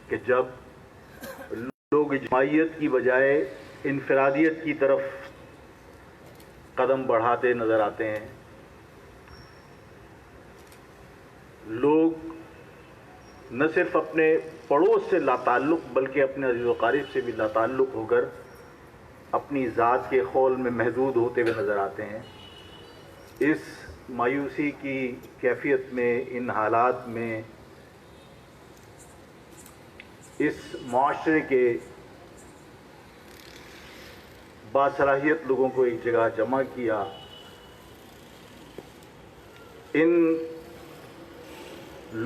کہ جب لوگ اجتماعیت کی بجائے انفرادیت کی طرف قدم بڑھاتے نظر آتے ہیں، لوگ نہ صرف اپنے پڑوس سے لاتعلق بلکہ اپنے عزیز و اقارب سے بھی لاتعلق ہو کر اپنی ذات کے خول میں محدود ہوتے ہوئے نظر آتے ہیں، اس مایوسی کی کیفیت میں، ان حالات میں اس معاشرے کے باصلاحیت لوگوں کو ایک جگہ جمع کیا، ان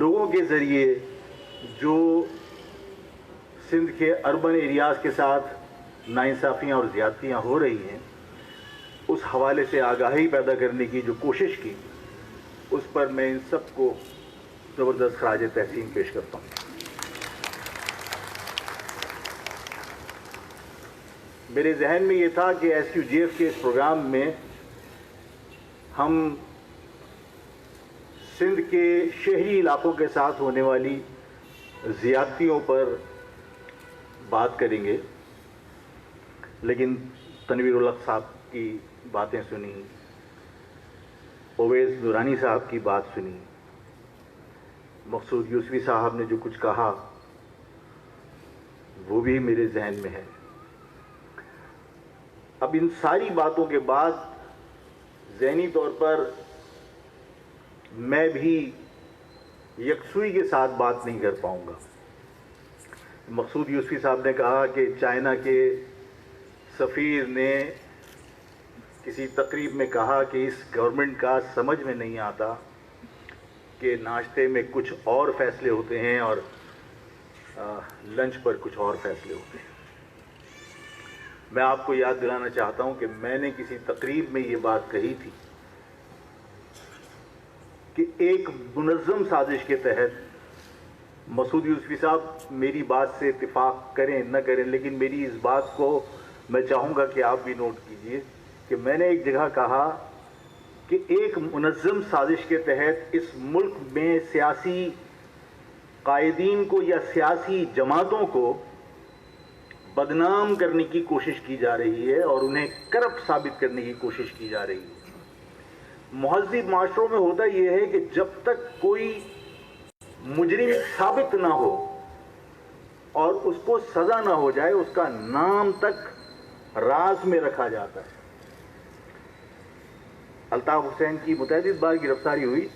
لوگوں کے ذریعے جو سندھ کے اربن ایریاز کے ساتھ ناانصافیاں اور زیادتیاں ہو رہی ہیں، اس حوالے سے آگاہی پیدا کرنے کی جو کوشش کی، اس پر میں ان سب کو زبردست خراج تحسین پیش کرتا ہوں۔ میرے ذہن میں یہ تھا کہ ایس کیو جی ایف کے اس پروگرام میں ہم سندھ کے شہری علاقوں کے ساتھ ہونے والی زیادتیوں پر بات کریں گے، لیکن تنویر الحق صاحب کی باتیں سنی، اویس نورانی صاحب کی بات سنی، مقصود یوسفی صاحب نے جو کچھ کہا وہ بھی میرے ذہن میں ہے۔ اب ان ساری باتوں کے بعد ذہنی طور پر میں بھی یکسوئی کے ساتھ بات نہیں کر پاؤں گا۔ مقصود یوسفی صاحب نے کہا کہ چائنا کے سفیر نے کسی تقریب میں کہا کہ اس گورنمنٹ کا سمجھ میں نہیں آتا کہ ناشتے میں کچھ اور فیصلے ہوتے ہیں اور لنچ پر کچھ اور فیصلے ہوتے ہیں۔ میں آپ کو یاد دلانا چاہتا ہوں کہ میں نے کسی تقریب میں یہ بات کہی تھی کہ ایک منظم سازش کے تحت، مسعود یوسفی صاحب میری بات سے اتفاق کریں نہ کریں، لیکن میری اس بات کو میں چاہوں گا کہ آپ بھی نوٹ کیجئے کہ میں نے ایک جگہ کہا کہ ایک منظم سازش کے تحت اس ملک میں سیاسی قائدین کو یا سیاسی جماعتوں کو بدنام کرنے کی کوشش کی جا رہی ہے اور انہیں کرپٹ ثابت کرنے کی کوشش کی جا رہی ہے۔ مہذب معاشروں میں ہوتا یہ ہے کہ جب تک کوئی مجرم ثابت نہ ہو اور اس کو سزا نہ ہو جائے، اس کا نام تک راز میں رکھا جاتا ہے۔ الطاف حسین کی متعدد بار گرفتاری ہوئی،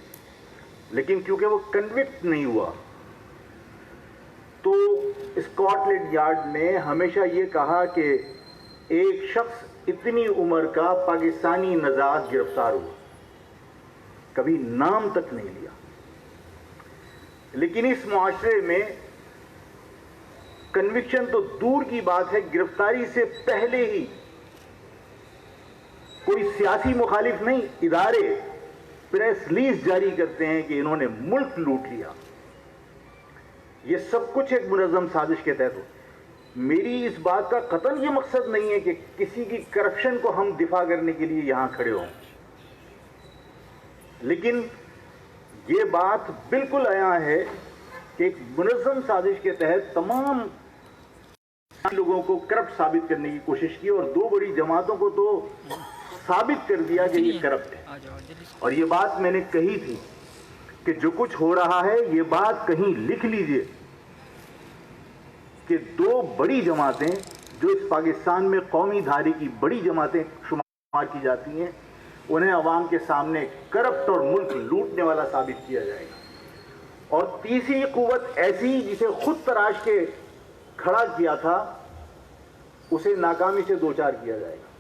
لیکن کیونکہ وہ کنوکٹ نہیں ہوا تو اسکاٹ لینڈ یارڈ نے ہمیشہ یہ کہا کہ ایک شخص اتنی عمر کا پاکستانی نژاد گرفتار ہوا، کبھی نام تک نہیں لیا۔ لیکن اس معاشرے میں کنوکشن تو دور کی بات ہے، گرفتاری سے پہلے ہی کوئی سیاسی مخالف نہیں، ادارے پریس ریلیز جاری کرتے ہیں کہ انہوں نے ملک لوٹ لیا۔ یہ سب کچھ ایک منظم سازش کے تحت ہو۔ میری اس بات کا قطعاً یہ مقصد نہیں ہے کہ کسی کی کرپشن کو ہم دفاع کرنے کے لیے یہاں کھڑے ہوں، لیکن یہ بات بالکل عیاں ہے کہ ایک منظم سازش کے تحت تمام لوگوں کو کرپٹ ثابت کرنے کی کوشش کی اور دو بڑی جماعتوں کو تو ثابت کر دیا کہ یہ کرپٹ ہے۔ اور یہ بات میں نے کہی تھی کہ جو کچھ ہو رہا ہے، یہ بات کہیں لکھ لیجئے کہ دو بڑی جماعتیں جو اس پاکستان میں قومی دھارے کی بڑی جماعتیں شمار کی جاتی ہیں، انہیں عوام کے سامنے کرپٹ اور ملک لوٹنے والا ثابت کیا جائے گا۔ اور تیسری قوت ایسی جسے خود تراش کے کھڑا کیا تھا، اسے ناکامی سے دوچار کیا جائے گا۔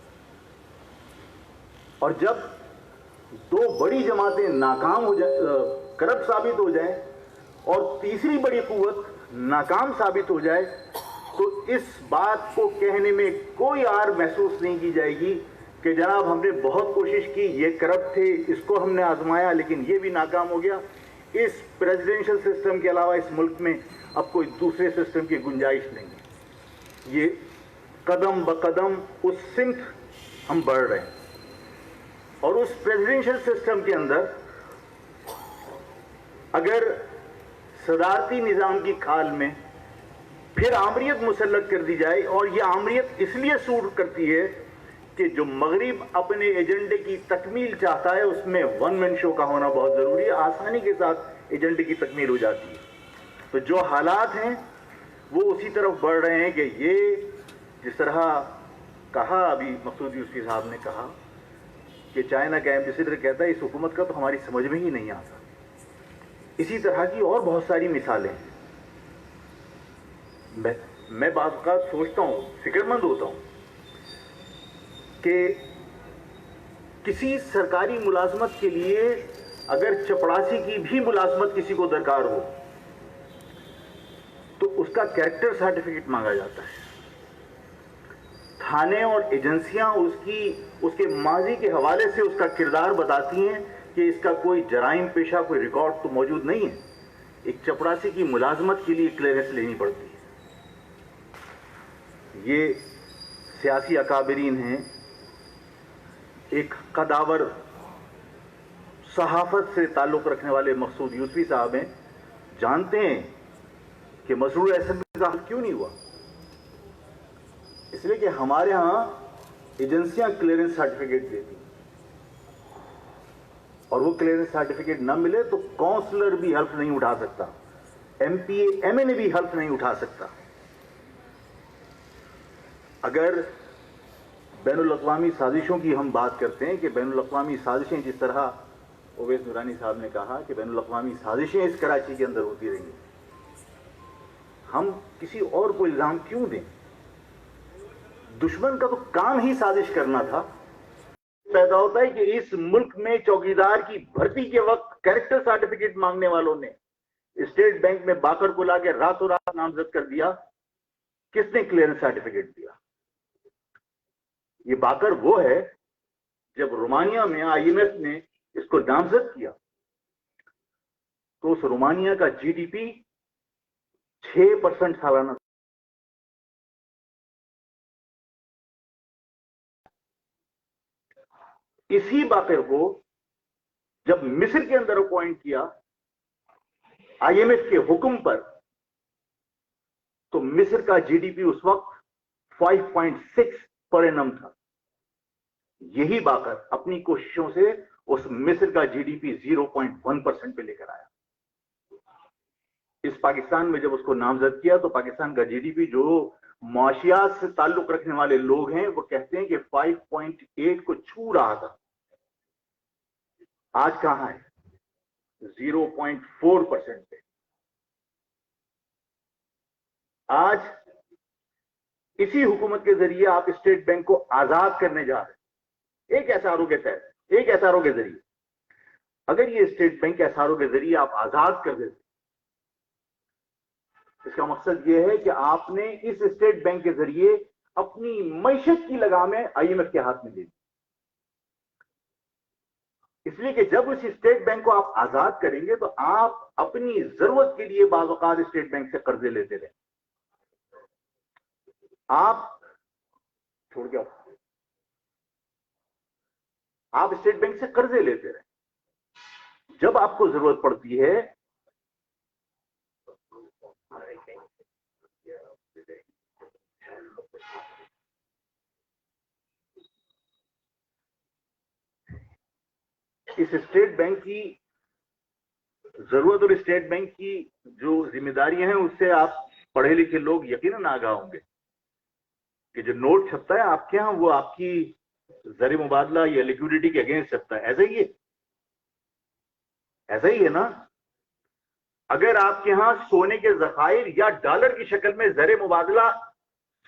اور جب دو بڑی جماعتیں ناکام ہو جائیں، کرپٹ ثابت ہو جائیں، اور تیسری بڑی قوت ناکام ثابت ہو جائے، تو اس بات کو کہنے میں کوئی عار محسوس نہیں کی جائے گی کہ جناب ہم نے بہت کوشش کی، یہ کرپٹ تھے، اس کو ہم نے آزمایا لیکن یہ بھی ناکام ہو گیا۔ اس پریزیڈنشل سسٹم کے علاوہ اس ملک میں اب کوئی دوسرے سسٹم کی گنجائش نہیں ہے۔ یہ قدم بقدم اس سمت ہم بڑھ رہے ہیں، اور اس پریزیڈنشل سسٹم کے اندر اگر صدارتی نظام کی کھال میں پھر آمریت مسلط کر دی جائے، اور یہ آمریت اس لیے سوٹ کرتی ہے کہ جو مغرب اپنے ایجنڈے کی تکمیل چاہتا ہے اس میں ون مین شو کا ہونا بہت ضروری ہے، آسانی کے ساتھ ایجنڈے کی تکمیل ہو جاتی ہے۔ تو جو حالات ہیں وہ اسی طرف بڑھ رہے ہیں کہ یہ جس طرح کہا ابھی مسعود یوسفی صاحب نے کہا کہ چائنا کا ایمبیسیڈر کہتا ہے اس حکومت کا تو ہماری سمجھ میں ہی نہیں آتا، اسی طرح کی اور بہت ساری مثالیں ہیں۔ میں بعض اوقات سوچتا ہوں، فکر مند ہوتا ہوں کہ کسی سرکاری ملازمت کے لیے اگر چپڑاسی کی بھی ملازمت کسی کو درکار ہو تو اس کا کیریکٹر سرٹیفکیٹ مانگا جاتا ہے۔ تھانے اور ایجنسیاں اس کے ماضی کے حوالے سے اس کا کردار بتاتی ہیں کہ اس کا کوئی جرائم پیشہ کوئی ریکارڈ تو موجود نہیں ہے۔ ایک چپڑاسی کی ملازمت کے لیے کلیئرنس لینی پڑتی ہے۔ یہ سیاسی اکابرین ہیں، ایک قداور صحافت سے تعلق رکھنے والے مسعود یوسفی صاحب ہیں، جانتے ہیں کہ مسرور اسمبلی کا حل کیوں نہیں ہوا؟ اس لیے کہ ہمارے ہاں ایجنسیاں کلیئرنس سرٹیفکیٹ دیتی ہیں، اور وہ کلیئرنس سرٹیفکیٹ نہ ملے تو کونسلر بھی حلف نہیں اٹھا سکتا، M P A M N A بھی حلف نہیں اٹھا سکتا۔ اگر بین الاقوامی سازشوں کی ہم بات کرتے ہیں کہ بین الاقوامی سازشیں جس طرح اویس نورانی صاحب نے کہا کہ بین الاقوامی سازشیں اس کراچی کے اندر ہوتی رہی ہیں، ہم کسی اور کو الزام کیوں دیں؟ دشمن کا تو کام ہی سازش کرنا تھا۔ پیدا ہوتا ہے کہ اس ملک میں چوکیدار کی بھرتی کے وقت کیریکٹر سرٹیفکیٹ مانگنے والوں نے اسٹیٹ بینک میں باقر کو لا کے راتوں رات نامزد کر دیا۔ کس نے کلیئرنس سرٹیفکیٹ دیا؟ یہ باقر وہ ہے جب رومانیہ میں آئی ایم ایف نے اس کو نامزد کیا تو اس رومانیہ کا جی ڈی پی 6% سالانہ۔ اسی باقر کو جب مصر کے اندر اپوائنٹ کیا آئی ایم ایف کے حکم پر تو مصر کا جی ڈی پی اس وقت 5.6 پر اینم تھا۔ یہی باقر اپنی کوششوں سے اس مصر کا جی ڈی پی 0.1% پہ لے کر آیا۔ اس پاکستان میں جب اس کو نامزد کیا تو پاکستان کا جی ڈی پی جو معاشیات سے تعلق رکھنے والے لوگ ہیں وہ کہتے ہیں کہ 5.8 کو چھو رہا تھا، آج کہاں ہے؟ 0.4% پہ۔ آج اسی حکومت کے ذریعے آپ اسٹیٹ بینک کو آزاد کرنے جا رہے ہیں، ایک ایس آر او کے تحت، ایک ایس آر او کے ذریعے۔ اگر یہ state bank S R O کے ذریعے آپ آزاد کر دیتے، اس کا مقصد یہ ہے کہ آپ نے اس اسٹیٹ بینک کے ذریعے اپنی معیشت کی لگامیں آئی ایم ایف کے ہاتھ میں دے دی۔ اس لیے کہ جب اس اسٹیٹ بینک کو آپ آزاد کریں گے تو آپ اپنی ضرورت کے لیے بعض اوقات اسٹیٹ بینک سے قرضے لیتے رہیں۔ آپ چھوڑ کے آپ اسٹیٹ بینک سے قرضے لیتے رہیں، جب آپ کو ضرورت پڑتی ہے اس اسٹیٹ بینک کی ضرورت اور اسٹیٹ بینک کی جو ذمہ داریاں ہیں اس سے آپ پڑھے لکھے لوگ یقیناً آگاہ ہوں گے کہ جو نوٹ چھپتا ہے آپ کے ہاں وہ آپ کی زر مبادلہ یا لیکوڈیٹی کے اگینسٹ چھپتا ہے، ایسا ہی ہے نا؟ اگر آپ کے ہاں سونے کے ذخائر یا ڈالر کی شکل میں زر مبادلہ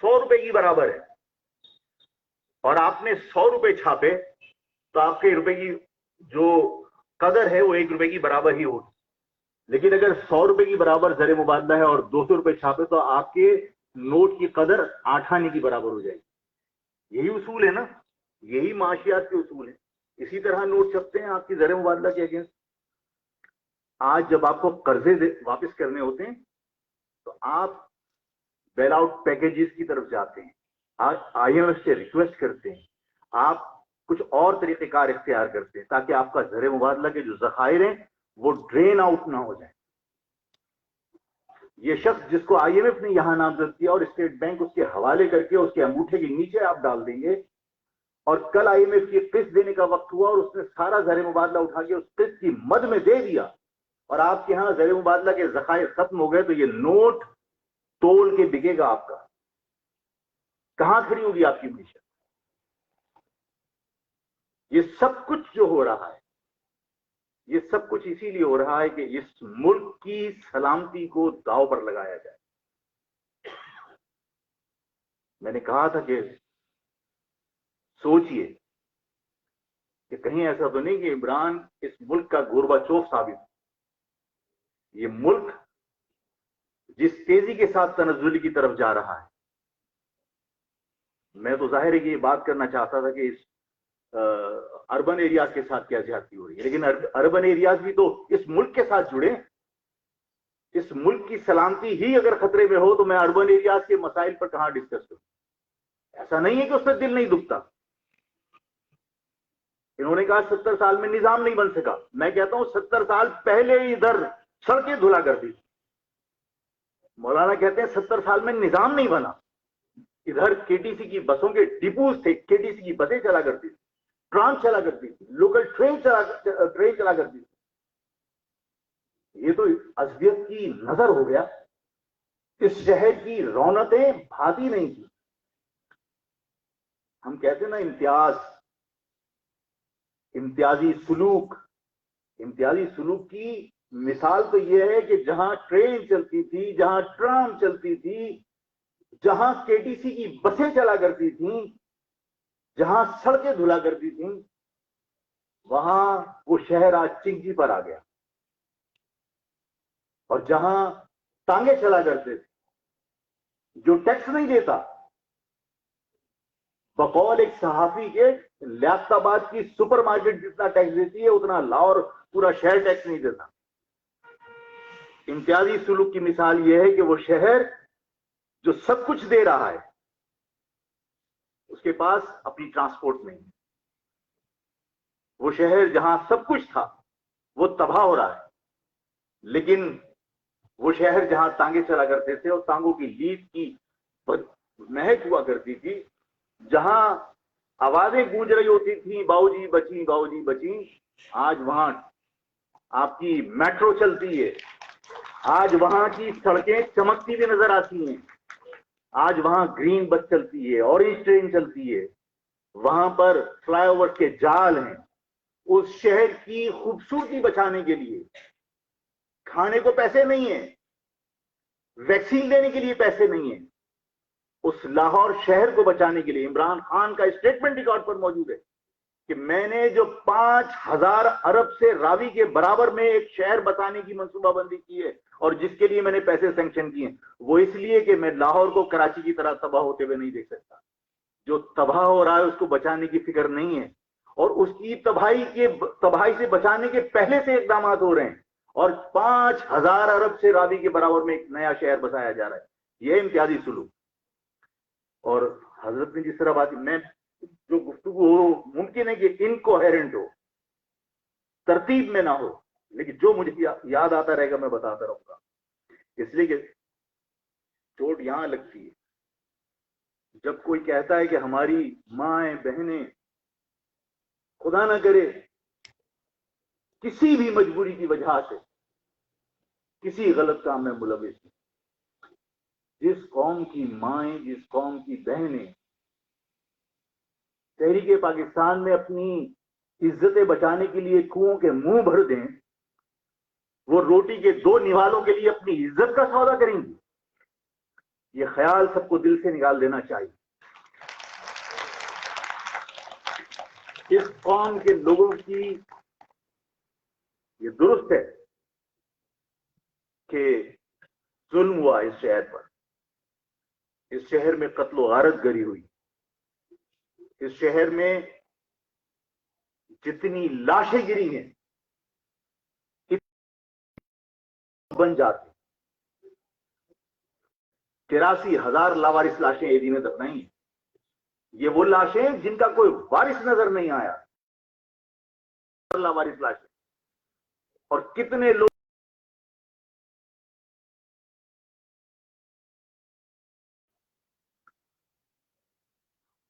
100 روپے کی برابر ہے اور آپ نے 100 روپے چھاپے تو آپ کے روپے کی جو قدر ہے وہ 1 روپے کی برابر ہی ہوگی۔ لیکن اگر 100 روپے کی برابر زر مبادلہ ہے اور 200 روپے چھاپے تو آپ کے نوٹ کی قدر 8 آنے کی برابر ہو جائے گی۔ یہی اصول ہے نا، یہی معاشیات کے اصول ہیں۔ اسی طرح نوٹ چھپتے ہیں آپ کی زر مبادلہ کے اگینسٹ۔ آج جب آپ کو قرضے واپس کرنے ہوتے ہیں تو آپ بیل آؤٹ پیکیجز کی طرف جاتے ہیں، آئی ایم ایف سے ریکویسٹ کرتے ہیں، آپ کچھ اور طریقہ کار اختیار کرتے ہیں تاکہ آپ کا زر مبادلہ کے جو ذخائر ہیں وہ ڈرین آؤٹ نہ ہو جائیں۔ یہ شخص جس کو آئی ایم ایف نے یہاں نامزد کیا اور اسٹیٹ بینک اس کے حوالے کر کے اس کے انگوٹھے کے نیچے آپ ڈال دیں گے، اور کل آئی ایم ایف کی قسط دینے کا وقت ہوا اور اس نے سارا زر مبادلہ اٹھا کے اس قسط کی مد میں دے دیا، اور آپ کے ہاں زر مبادلہ کے ذخائر ختم ہو گئے، تو یہ نوٹ تول کے بکے گا آپ کا، کہاں کھڑی ہوگی آپ کی معیشت؟ یہ سب کچھ جو ہو رہا ہے، یہ سب کچھ اسی لیے ہو رہا ہے کہ اس ملک کی سلامتی کو داؤ پر لگایا جائے۔ میں نے کہا تھا کہ سوچئے کہ کہیں ایسا تو نہیں کہ عمران اس ملک کا گورباچوف ثابت ہو۔ یہ ملک جس تیزی کے ساتھ تنزلی کی طرف جا رہا ہے، میں تو ظاہر ہے کہ یہ بات کرنا چاہتا تھا کہ اس اربن ایریاز کے ساتھ کیا زیادتی ہو رہی ہے، لیکن اربن ایریاز بھی تو اس ملک کے ساتھ جڑے۔ اس ملک کی سلامتی ہی اگر خطرے میں ہو تو میں اربن ایریاز کے مسائل پر کہاں ڈسکس کروں؟ ایسا نہیں ہے کہ اس پہ دل نہیں دکھتا۔ انہوں نے کہا 70 سال میں نظام نہیں بن سکا، میں کہتا ہوں 70 سال پہلے ادھر سڑکیں دھلا کرتی تھی۔ مولانا کہتے ہیں 70 سال میں نظام نہیں بنا، ادھر کے ٹی سی کی بسوں کے ڈپوز تھے، کے ٹی سی کی بسیں چلا کرتی تھی، ٹرام چلا کرتی تھی، لوکل ٹرین چلا کرتی تھی۔ یہ تو عصبیت کی نظر ہو گیا، اس شہر کی رونقیں بھاتی نہیں تھی۔ ہم کہتے ہیں نا امتیازی سلوک کی مثال تو یہ ہے کہ جہاں ٹرین چلتی تھی، جہاں ٹرام چلتی تھی، جہاں کے ٹی سی کی بسیں چلا کرتی تھیں، جہاں سڑکیں دھلا کرتی تھیں، وہاں وہ شہر آج چنکی پر آ گیا۔ اور جہاں ٹانگے چلا کرتے تھے، جو ٹیکس نہیں دیتا، بقول ایک صحافی کے لیاقت آباد کی سپر مارکیٹ جتنا ٹیکس دیتی ہے اتنا لاہور پورا شہر ٹیکس نہیں دیتا۔ امتیازی سلوک کی مثال یہ ہے کہ وہ شہر جو سب کچھ دے رہا ہے، اس کے پاس اپنی ٹرانسپورٹ نہیں ہے۔ وہ شہر جہاں سب کچھ تھا وہ تباہ ہو رہا ہے، لیکن وہ شہر جہاں ٹانگے چلا کرتے تھے اور ٹانگوں کی لیف کی مہک ہوا کرتی تھی، جہاں آوازیں گونج رہی ہوتی تھیں باؤ جی بچیں، باؤ جی بچیں، آج وہاں آپ کی میٹرو چلتی ہے، آج وہاں کی سڑکیں چمکتی ہوئی نظر آتی ہیں، آج وہاں گرین بس چلتی ہے، اورنج ٹرین چلتی ہے، وہاں پر فلائی اوور کے جال ہیں۔ اس شہر کی خوبصورتی بچانے کے لیے کھانے کو پیسے نہیں ہیں، ویکسین لینے کے لیے پیسے نہیں ہیں، اس لاہور شہر کو بچانے کے لیے عمران خان کا اسٹیٹمنٹ ریکارڈ پر موجود ہے کہ میں نے جو 5,000 ارب سے راوی کے برابر میں ایک شہر بتانے کی منصوبہ بندی کی ہے اور جس کے لیے میں نے پیسے سینکشن کیے ہیں، وہ اس لیے کہ میں لاہور کو کراچی کی طرح تباہ ہوتے ہوئے نہیں دیکھ سکتا۔ جو تباہ ہو رہا ہے اس کو بچانے کی فکر نہیں ہے، اور اس کی تباہی سے بچانے کے پہلے سے اقدامات ہو رہے ہیں، اور 5,000 ارب سے راوی کے برابر میں ایک نیا شہر بسایا جا رہا ہے۔ یہ امتیازی سلوک۔ اور حضرت نے جس طرح بات، میں جو گفتگو ہو ممکن ہے کہ انکوہیرنٹ ہو، ترتیب میں نہ ہو، لیکن جو مجھے یاد آتا رہے گا میں بتاتا رہوں گا، اس لیے کہ چوٹ یہاں لگتی ہے جب کوئی کہتا ہے کہ ہماری مائیں بہنیں خدا نہ کرے کسی بھی مجبوری کی وجہ سے کسی غلط کام میں ملوث ہیں۔ جس قوم کی مائیں، جس قوم کی بہنیں تحریک پاکستان میں اپنی عزتیں بچانے کے لیے کنوؤں کے منہ بھر دیں، وہ روٹی کے 2 نوالوں کے لیے اپنی عزت کا سودا کریں گی۔ یہ خیال سب کو دل سے نکال دینا چاہیے۔ اس قوم کے لوگوں کی یہ درست ہے کہ ظلم ہوا اس شہر پر، اس شہر میں قتل و غارت گری ہوئی، اس شہر میں جتنی لاشیں گری ہیں بن جاتی، 83,000 لاوارث لاشیں ایدی نے دفنائی ہیں۔ یہ وہ لاشیں جن کا کوئی وارث نظر نہیں آیا، لاوارث لاشیں، اور کتنے لوگ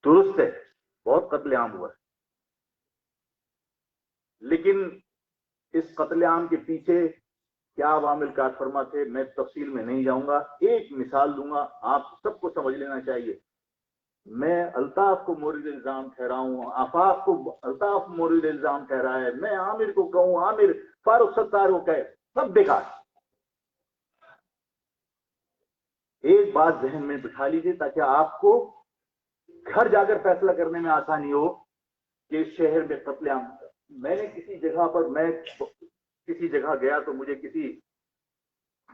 درست ہے، بہت قتل عام ہوا ہے، لیکن اس قتل عام کے پیچھے کیا عوامل کار فرما تھے میں تفصیل میں نہیں جاؤں گا. ایک مثال دوں گا، آپ سب کو سمجھ لینا چاہیے. میں الطاف کو مورد الزام ٹھہرا ہوں، آفاق کو الطاف مورد الزام ٹھہرا ہے، میں عامر کو کہوں، عامر فاروق ستار کو کہے، سب بیکار. ایک بات ذہن میں بٹھا لیجیے تاکہ آپ کو گھر جا کر فیصلہ کرنے میں آسانی ہو کہ اس شہر میں قتل عام. میں نے کسی جگہ گیا تو مجھے کسی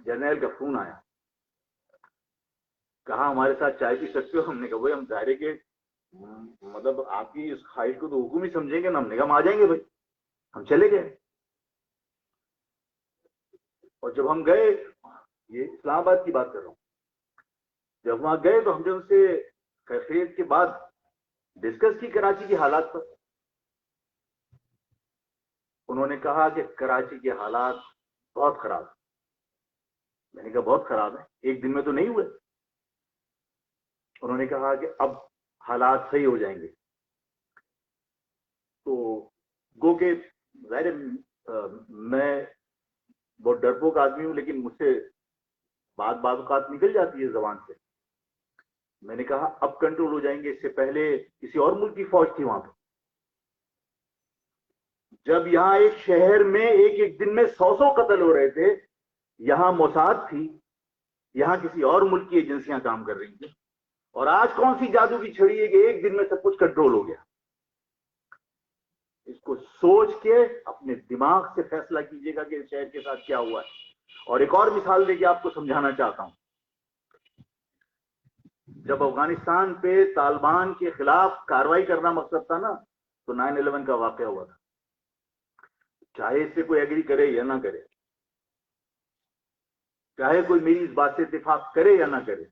جرنیل کا فون آیا، کہا ہمارے ساتھ چائے پی سکتے ہو؟ ہم نے کہا بھائی ہم ظاہر ہے کہ مطلب آپ کی اس خواہش کو تو حکم ہی سمجھیں گے نا. ہم نے کہا ہم آ جائیں گے بھائی. ہم چلے گئے اور جب ہم گئے، یہ اسلام آباد کی بات کر رہا ہوں، جب وہاں گئے تو ہم نے ان سے کیفیت کے بعد ڈسکس کی کراچی کی حالات پر. انہوں نے کہا کہ کراچی کے حالات بہت خراب ہیں. میں نے کہا بہت خراب ہے، ایک دن میں تو نہیں ہوئے. انہوں نے کہا کہ اب حالات صحیح ہو جائیں گے. تو گو کہ ظاہر میں بہت ڈرپوک آدمی ہوں، لیکن مجھ سے بعض اوقات نکل جاتی ہے زبان سے. میں نے کہا اب کنٹرول ہو جائیں گے. اس سے پہلے کسی اور ملک کی فوج تھی وہاں پہ. جب یہاں ایک شہر میں ایک دن میں 100 قتل ہو رہے تھے، یہاں موساد تھی، یہاں کسی اور ملک کی ایجنسیاں کام کر رہی تھیں. اور آج کون سی جادو کی چھڑی ہے کہ ایک دن میں سب کچھ کنٹرول ہو گیا. اس کو سوچ کے اپنے دماغ سے فیصلہ کیجئے گا کہ اس شہر کے ساتھ کیا ہوا ہے. اور ایک اور مثال دے کے آپ کو سمجھانا چاہتا ہوں. جب افغانستان پہ طالبان کے خلاف کارروائی کرنا مقصد تھا نا، تو 9/11 کا واقعہ ہوا تھا. چاہے اس سے کوئی ایگری کرے یا نہ کرے، چاہے کوئی میری اس بات سے اتفاق کرے یا نہ کرے،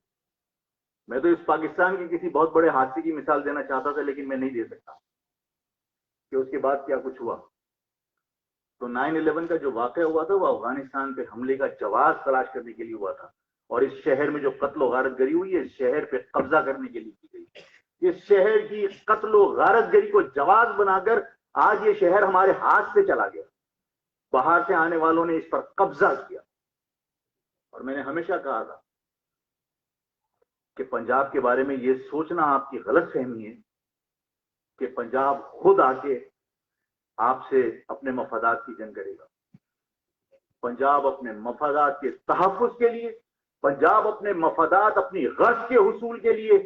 میں تو اس پاکستان کے کسی بہت بڑے حادثے کی مثال دینا چاہتا تھا، لیکن میں نہیں دے سکتا کہ اس کے بعد کیا کچھ ہوا. تو 9/11 کا جو واقعہ ہوا تھا وہ افغانستان پہ حملے کا جواز تلاش کرنے کے لیے ہوا تھا. اور اس شہر میں جو قتل و غارت گری ہوئی ہے، اس شہر پہ قبضہ کرنے کے لیے کی گئی. اس شہر کی قتل و غارت گری کو جواز بنا کر آج یہ شہر ہمارے ہاتھ سے چلا گیا. باہر سے آنے والوں نے اس پر قبضہ کیا. اور میں نے ہمیشہ کہا تھا کہ پنجاب کے بارے میں یہ سوچنا آپ کی غلط فہمی ہے کہ پنجاب خود آ کے آپ سے اپنے مفادات کی جنگ کرے گا. پنجاب اپنے مفادات کے تحفظ کے لیے، پنجاب اپنے مفادات، اپنی غرض کے حصول کے لیے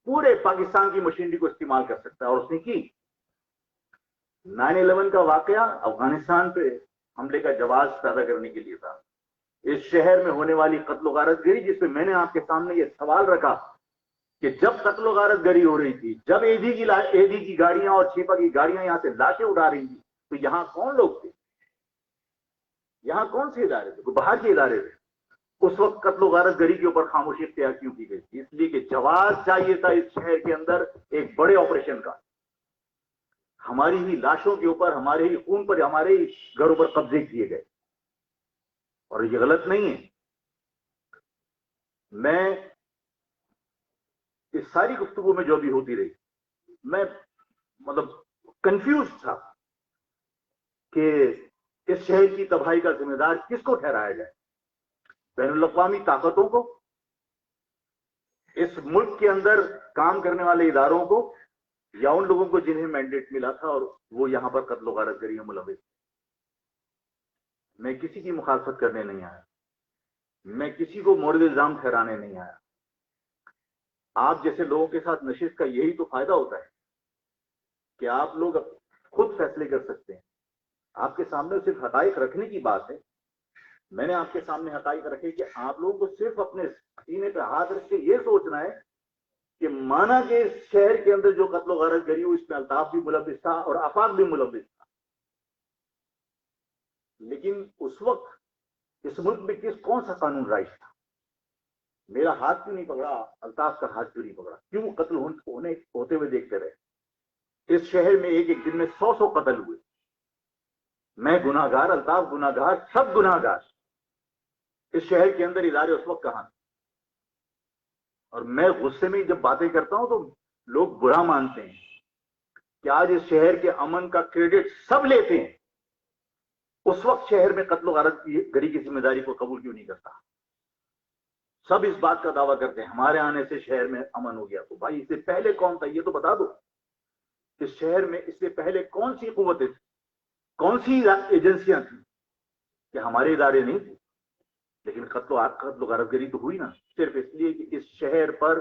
پورے پاکستان کی مشینری کو استعمال کر سکتا ہے، اور اس نے کی. 9/11 کا واقعہ افغانستان پہ حملے کا جواز پیدا کرنے کے لیے تھا. اس شہر میں ہونے والی قتل و غارت گری، جس میں میں نے آپ کے سامنے یہ سوال رکھا کہ جب قتل و غارت گری ہو رہی تھی، جب اے ڈی کی گاڑیاں اور چھیپا کی گاڑیاں یہاں سے لاشیں اٹھا رہی تھی، تو یہاں کون لوگ تھے؟ یہاں کون سے ادارے تھے؟ باہر کے ادارے تھے. اس وقت قتل و غارت گری کے اوپر خاموشی اختیار کیوں کی گئی تھی؟ اس لیے کہ جواز چاہیے تھا اس شہر کے اندر ایک بڑے آپریشن کا. ہماری ہی لاشوں کے اوپر، ہمارے ہی خون پر، ہمارے ہی گھروں پر قبضے کیے گئے. اور یہ غلط نہیں ہے. میں اس ساری گفتگو میں جو بھی ہوتی رہی، میں مطلب کنفیوز تھا کہ اس شہر کی تباہی کا ذمہ دار کس کو ٹھہرایا جائے. بین الاقوامی طاقتوں کو، اس ملک کے اندر کام کرنے والے اداروں کو، یا ان لوگوں کو جنہیں مینڈیٹ ملا تھا اور وہ یہاں پر قتل و غارت گری میں ملوث. میں کسی کی مخالفت کرنے نہیں آیا، میں کسی کو مورد الزام ٹھہرانے نہیں آیا. آپ جیسے لوگوں کے ساتھ نشست کا یہی تو فائدہ ہوتا ہے کہ آپ لوگ خود فیصلے کر سکتے ہیں. آپ کے سامنے صرف حقائق رکھنے کی بات ہے. میں نے آپ کے سامنے حقائق رکھے کہ آپ لوگوں کو صرف اپنے سینے پہ ہاتھ رکھ کے یہ سوچنا ہے کہ مانا کہ اس شہر کے اندر جو قتل و غارت گری ہوئی، اس میں الطاف بھی ملوث تھا اور آفاق بھی ملوث تھا، لیکن اس وقت اس ملک میں کون سا قانون رائج تھا؟ میرا ہاتھ کیوں نہیں پکڑا؟ الطاف کا ہاتھ کیوں نہیں پکڑا؟ کیوں قتل ہوتے ہوئے دیکھتے رہے؟ اس شہر میں ایک دن میں 100 قتل ہوئے. میں گناہ گار، الطاف گناہ گار، سب گناہ گار. اس شہر کے اندر ادارے اس وقت کہاں تھے؟ اور میں غصے میں جب باتیں کرتا ہوں تو لوگ برا مانتے ہیں کہ آج اس شہر کے امن کا کریڈٹ سب لیتے ہیں، اس وقت شہر میں قتل و غارت گری کی ذمہ داری کو قبول کیوں نہیں کرتا؟ سب اس بات کا دعویٰ کرتے ہیں ہمارے آنے سے شہر میں امن ہو گیا. تو بھائی اس سے پہلے کون تھا یہ تو بتا دو. اس شہر میں اس سے پہلے کون سی قوتیں تھیں، کون سی ایجنسیاں تھیں کہ ہمارے ادارے نہیں تھے؟ لیکن قتل و غارت گری تو ہوئی نا، صرف اس لیے کہ اس شہر پر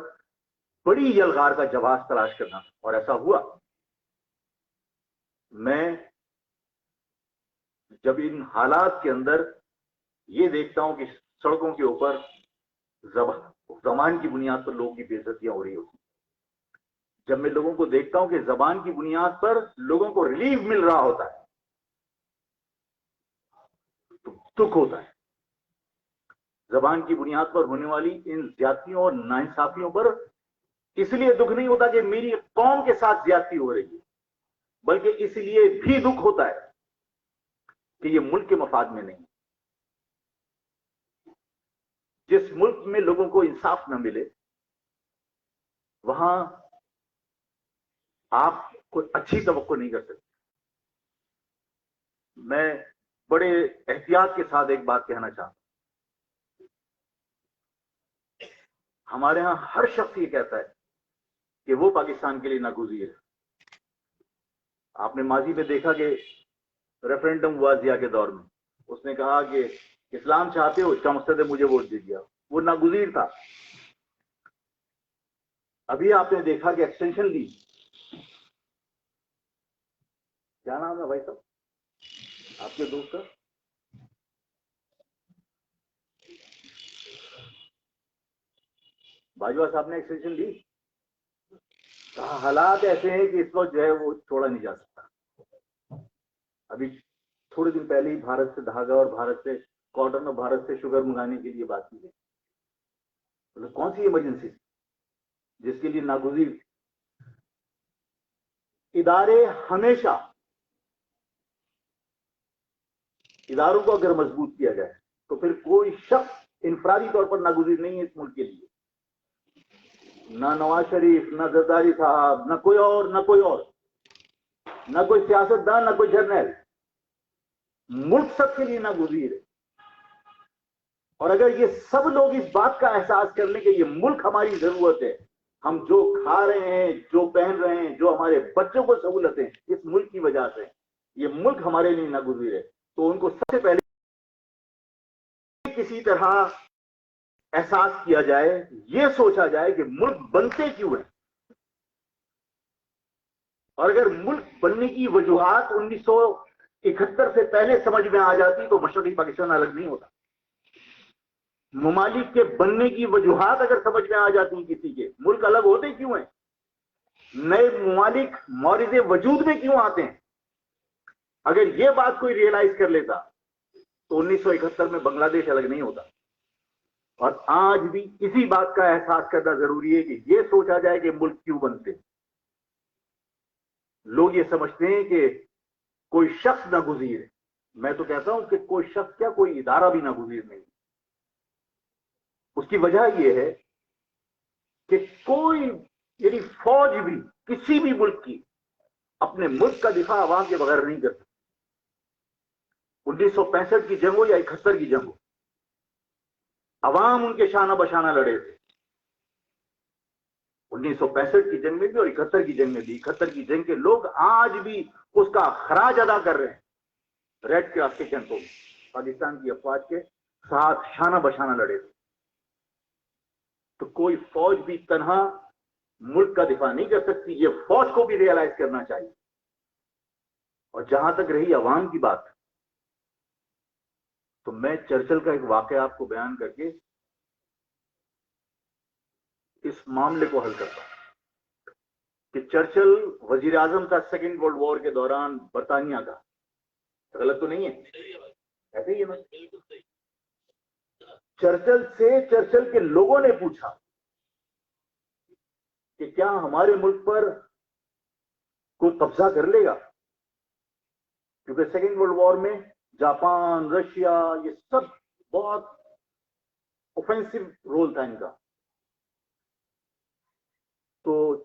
بڑی یلغار کا جواز تلاش کرنا، اور ایسا ہوا. میں جب ان حالات کے اندر یہ دیکھتا ہوں کہ سڑکوں کے اوپر زبان کی بنیاد پر لوگوں کی بے عزتیاں ہو رہی ہوتی، جب میں لوگوں کو دیکھتا ہوں کہ زبان کی بنیاد پر لوگوں کو ریلیف مل رہا ہوتا ہے تو دکھ ہوتا ہے. زبان کی بنیاد پر ہونے والی ان زیادتیوں اور ناانصافیوں پر اس لیے دکھ نہیں ہوتا کہ میری قوم کے ساتھ زیادتی ہو رہی ہے، بلکہ اس لیے بھی دکھ ہوتا ہے کہ یہ ملک کے مفاد میں نہیں. جس ملک میں لوگوں کو انصاف نہ ملے وہاں آپ کوئی اچھی توقع نہیں کر سکتے. میں بڑے احتیاط کے ساتھ ایک بات کہنا چاہتا ہوں. ہمارے ہاں ہر شخص یہ کہتا ہے کہ وہ پاکستان کے لیے ناگزیر ہے. آپ نے ماضی میں دیکھا کہ ریفرینڈم ہوا ضیاء کے دور میں، اس نے کہا کہ اسلام چاہتے ہو، اس کا مقصد ہے مجھے ووٹ دے دیا. وہ ناگزیر تھا. ابھی آپ نے دیکھا کہ ایکسٹینشن لی. کیا نام ہے بھائی صاحب آپ کے دوست کا؟ باجوہ صاحب نے ایکسٹینشن لی. کہا حالات ایسے ہیں کہ اس وقت جو ہے وہ چھوڑا نہیں جا سکتا. ابھی تھوڑے دن پہلے ہی بھارت سے دھاگا اور بھارت سے کاٹن اور بھارت سے شوگر منگانے کے لیے بات کی گئی. مطلب کون سی ایمرجنسی جس کے لیے ناگزیر؟ ادارے ہمیشہ، اداروں کو اگر مضبوط کیا جائے تو پھر کوئی شخص انفرادی طور پر ناگزیر نہیں ہے اس ملک کے لیے. نہ نواز شریف، نہ زرداری صاحب، نہ کوئی اور، نہ کوئی اور، نہ کوئی سیاستدان، نہ کوئی جرنیل. ملک سب کے لیے ناگزیر ہے. اور اگر یہ سب لوگ اس بات کا احساس کر لیں کہ یہ ملک ہماری ضرورت ہے، ہم جو کھا رہے ہیں، جو پہن رہے ہیں، جو ہمارے بچوں کو سہولتیں اس ملک کی وجہ سے، یہ ملک ہمارے لیے ناگزیر ہے، تو ان کو سب سے پہلے کسی طرح احساس کیا جائے، یہ سوچا جائے کہ ملک بنتے کیوں ہیں. اور اگر ملک بننے کی وجوہات 1971 سے پہلے سمجھ میں آ جاتی تو مشرقی پاکستان الگ نہیں ہوتا. ممالک کے بننے کی وجوہات اگر سمجھ میں آ جاتی ہیں کسی کے، ملک الگ ہوتے کیوں ہیں، نئے ممالک مورد وجود میں کیوں آتے ہیں، اگر یہ بات کوئی ریئلائز کر لیتا تو 1971 میں بنگلہ دیش الگ نہیں ہوتا. اور آج بھی اسی بات کا احساس کرنا ضروری ہے کہ یہ سوچا جائے کہ ملک کیوں بنتے. لوگ یہ سمجھتے ہیں کہ کوئی شخص ناگزیر ہے. میں تو کہتا ہوں کہ کوئی شخص کیا، کوئی ادارہ بھی ناگزیر نہیں. اس کی وجہ یہ ہے کہ کوئی یعنی فوج بھی کسی بھی ملک کی اپنے ملک کا دفاع عوام کے بغیر نہیں کر سکتی. 1965 کی جنگ ہو یا 71 کی جنگ ہو، عوام ان کے شانہ بشانہ لڑے تھے. 1965 کی جنگ میں بھی اور 71 کی جنگ میں بھی. 71 کی جنگ کے لوگ آج بھی اس کا خراج ادا کر رہے ہیں. ریڈ کراس کے کیمپوں میں پاکستان کی افواج کے ساتھ شانہ بشانہ لڑے تھے. تو کوئی فوج بھی تنہا ملک کا دفاع نہیں کر سکتی. یہ فوج کو بھی ریئلائز کرنا چاہیے. اور جہاں تک رہی عوام کی بات، تو میں چرچل کا ایک واقعہ آپ کو بیان کر کے اس معاملے کو حل کرتا ہوں کہ چرچل وزیر اعظم تھا سیکنڈ ورلڈ وار کے دوران برطانیہ کا. غلط تو نہیں ہے؟ ایسے ہی ہے نا. چرچل کے لوگوں نے پوچھا کہ کیا ہمارے ملک پر کوئی قبضہ کر لے گا، کیونکہ سیکنڈ ورلڈ وار میں جاپان، رشیا، یہ سب بہت اوفینسو رول تھا ان کا. تو